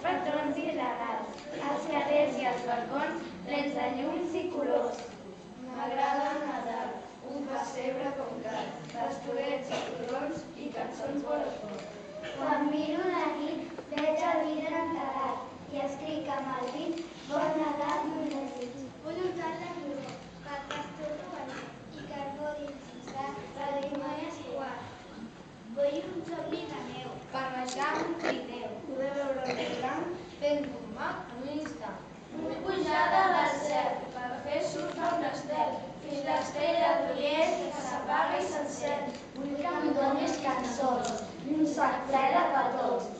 patrons i regals, els carrers i els balcons plens de llums i colors. M'agrada el Nadal, un pessebre com cal, pastorets i torrons i cançons vora fort. Quan miro la nit veig el vidre enterrat i escric amb el dit Bon Nadal, mon desig. Vull un tall de color, pel pastor rovellat i carbó dins la dimoni escuat. Vull un somni de neu, Per baixar un trineu, poder veure el rei blanc fent un mag en un instant. Vull pujada del cel per fer surf a un estel fins l'estrella d'Orient que s'apaga i s'encén. Vull que em donis cançons i un sac ple de petons